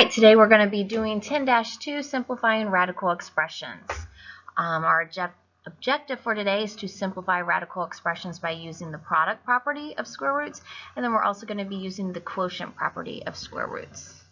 right, today we're going to be doing 10-2, simplifying radical expressions. Our objective for today is to simplify radical expressions by using the product property of square roots, and then we're also going to be using the quotient property of square roots.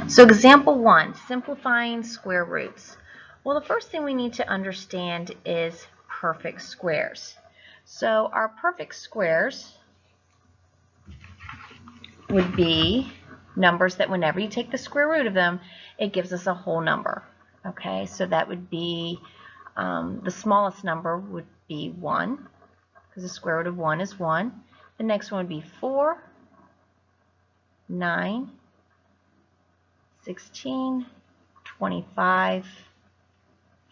So example 1, simplifying square roots. Well, the first thing we need to understand is perfect squares. So our perfect squares would be numbers that whenever you take the square root of them, it gives us a whole number. Okay, so that would be, the smallest number would be 1, because the square root of 1 is 1. The next one would be 4, 9, 16, 25,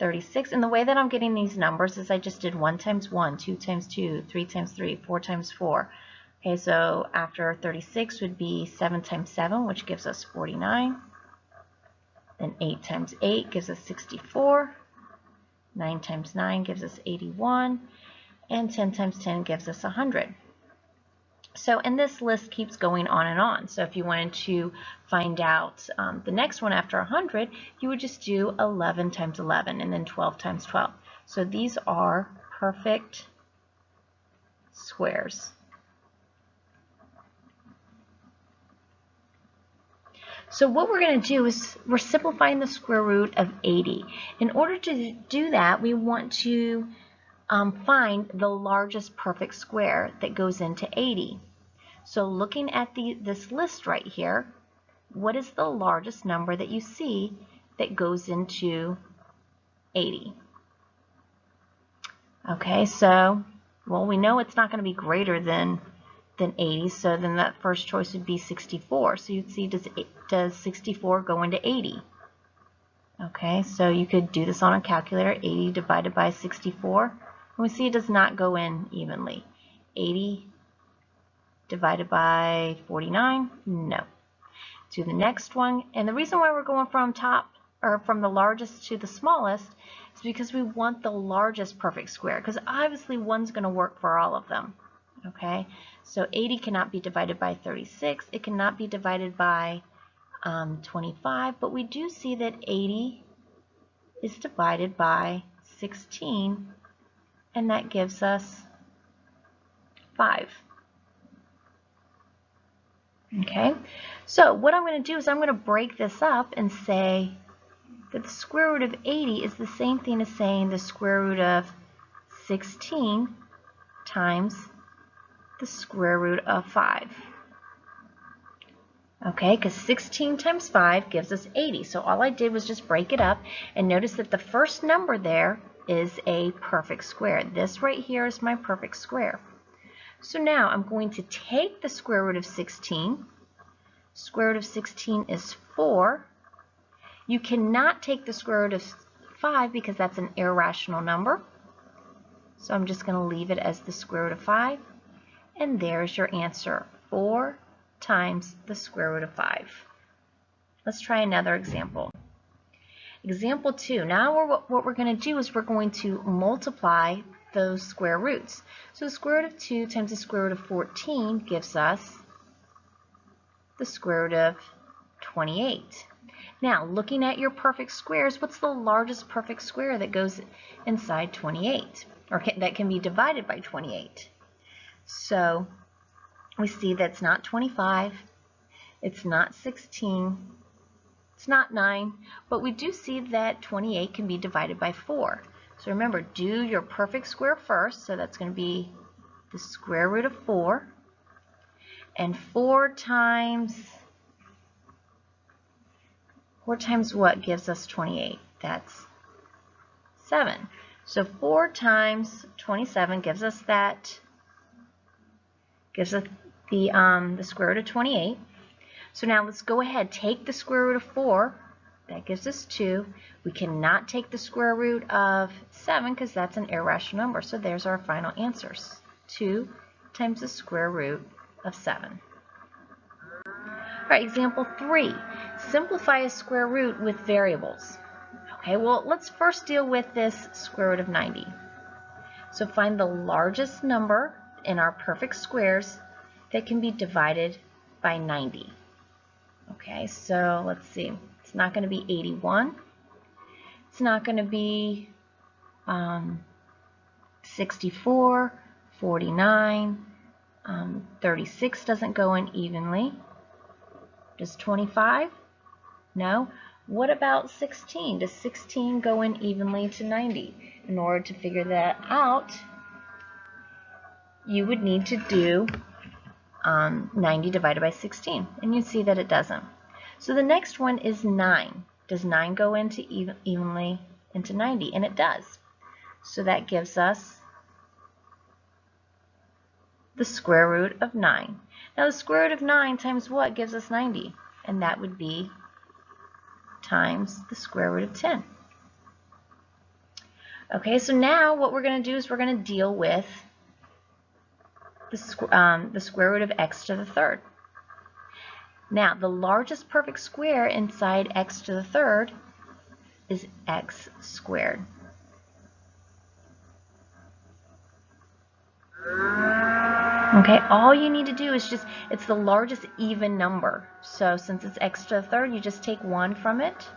36. And the way that I'm getting these numbers is I just did 1 times 1, 2 times 2, 3 times 3, 4 times 4. Okay, so after 36 would be 7 times 7, which gives us 49. Then 8 times 8 gives us 64. 9 times 9 gives us 81. And 10 times 10 gives us 100. So, and this list keeps going on and on. So if you wanted to find out the next one after 100, you would just do 11 times 11 and then 12 times 12. So these are perfect squares. So what we're going to do is we're simplifying the square root of 80. In order to do that, we want to find the largest perfect square that goes into 80. So looking at this list right here, what is the largest number that you see that goes into 80? Okay, so, well, we know it's not going to be greater than 80, so then that first choice would be 64. So you'd see, does 64 go into 80? Okay, so you could do this on a calculator, 80 divided by 64. And we see it does not go in evenly. 80 divided by 49, no. To the next one, and the reason why we're going from the largest to the smallest is because we want the largest perfect square, because obviously one's going to work for all of them. Okay, so 80 cannot be divided by 36. It cannot be divided by 25, but we do see that 80 is divided by 16, and that gives us 5. Okay, so what I'm going to do is I'm going to break this up and say that the square root of 80 is the same thing as saying the square root of 16 times the square root of 5. Okay, because 16 times 5 gives us 80. So all I did was just break it up, and notice that the first number there is a perfect square. This right here is my perfect square. So now I'm going to take the square root of 16. Square root of 16 is 4. You cannot take the square root of 5 because that's an irrational number. So I'm just going to leave it as the square root of 5. And there's your answer, 4 times the square root of 5. Let's try another example. Example 2. Now what we're going to do is we're going to multiply those square roots. So the square root of 2 times the square root of 14 gives us the square root of 28. Now, looking at your perfect squares, what's the largest perfect square that goes inside 28? Or that can be divided by 28? So we see that's not 25, it's not 16, it's not 9, but we do see that 28 can be divided by 4. So remember, do your perfect square first, so that's going to be the square root of 4, and 4 times what gives us 28? That's 7. So 4 times 27 gives us that, the square root of 28. So now let's go ahead, take the square root of 4. That gives us 2. We cannot take the square root of 7 because that's an irrational number. So there's our final answers. 2 times the square root of 7. All right, example 3. Simplify a square root with variables. Okay, well, let's first deal with this square root of 90. So find the largest number in our perfect squares that can be divided by 90. Okay, so let's see. It's not going to be 81. It's not going to be 64, 49, 36 doesn't go in evenly. Does 25? No. What about 16? Does 16 go in evenly to 90? In order to figure that out, you would need to do 90 divided by 16, and you see that it doesn't. So the next one is 9. Does 9 go into evenly into 90? And it does. So that gives us the square root of 9. Now the square root of 9 times what gives us 90? And that would be times the square root of 10. Okay, so now what we're going to do is we're going to deal with the square root of x to the third. Now, the largest perfect square inside x to the third is x squared. Okay, all you need to do is it's the largest even number. So since it's x to the third, you just take 1 from it.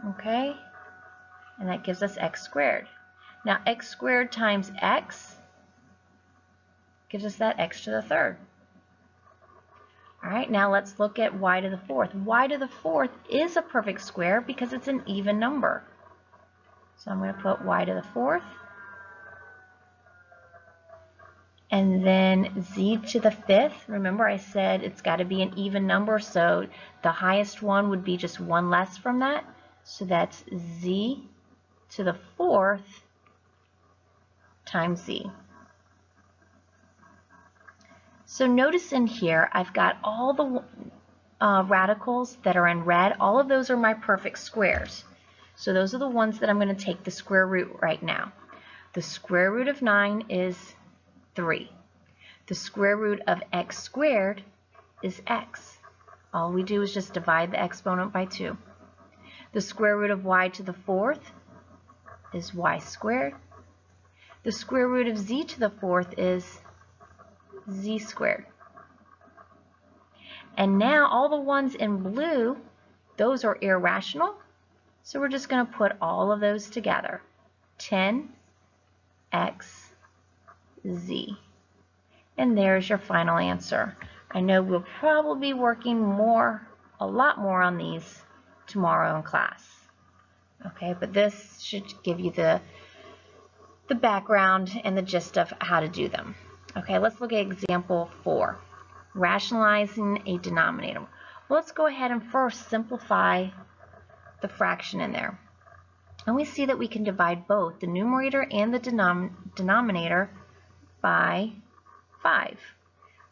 Okay, and that gives us x squared. Now, x squared times x gives us that x to the third. All right, now let's look at y to the fourth. Y to the fourth is a perfect square because it's an even number. So I'm going to put y to the fourth. And then z to the fifth. Remember I said it's got to be an even number, so the highest one would be just one less from that. So that's z to the fourth times z. So notice in here I've got all the radicals that are in red. All of those are my perfect squares. So those are the ones that I'm going to take the square root right now. The square root of 9 is 3. The square root of x squared is x. All we do is just divide the exponent by 2. The square root of y to the fourth is y squared. The square root of z to the fourth is z squared. And now all the ones in blue, those are irrational. So we're just going to put all of those together. 10x z. And there's your final answer. I know we'll probably be working a lot more on these tomorrow in class. Okay, but this should give you the background and the gist of how to do them. Okay, let's look at example 4. Rationalizing a denominator. Well, let's go ahead and first simplify the fraction in there. And we see that we can divide both the numerator and the denominator by 5.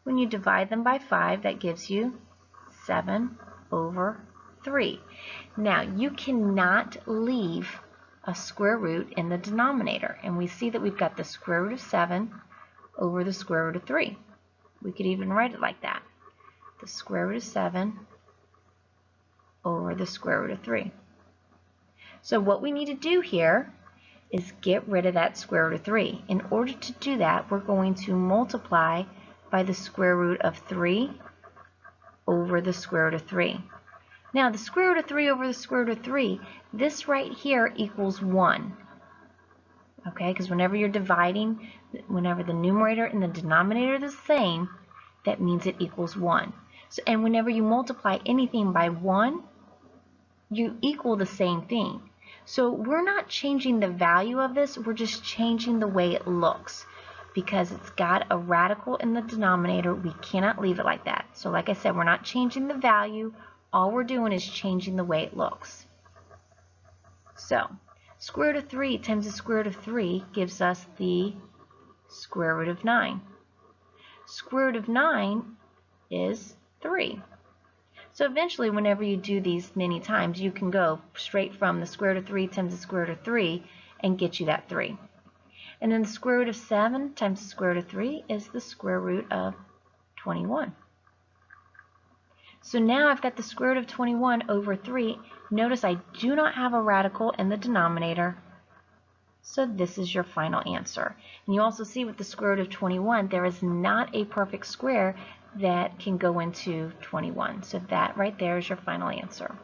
When you divide them by 5, that gives you 7 over 3. Now, you cannot leave a square root in the denominator. And we see that we've got the square root of 7 over the square root of 3. We could even write it like that. The square root of 7 over the square root of 3. So what we need to do here is get rid of that square root of 3. In order to do that, we're going to multiply by the square root of 3 over the square root of 3. Now, the square root of 3 over the square root of 3, this right here equals 1. Okay, because whenever you're dividing, whenever the numerator and the denominator are the same, that means it equals 1. So, and whenever you multiply anything by 1, you equal the same thing. So we're not changing the value of this, we're just changing the way it looks. Because it's got a radical in the denominator, we cannot leave it like that. So like I said, we're not changing the value, all we're doing is changing the way it looks. So, square root of 3 times the square root of 3 gives us the square root of 9. Square root of 9 is 3. So eventually, whenever you do these many times, you can go straight from the square root of 3 times the square root of 3 and get you that 3. And then the square root of 7 times the square root of 3 is the square root of 21. So now I've got the square root of 21 over 3. Notice I do not have a radical in the denominator. So this is your final answer. And you also see with the square root of 21, there is not a perfect square that can go into 21. So that right there is your final answer.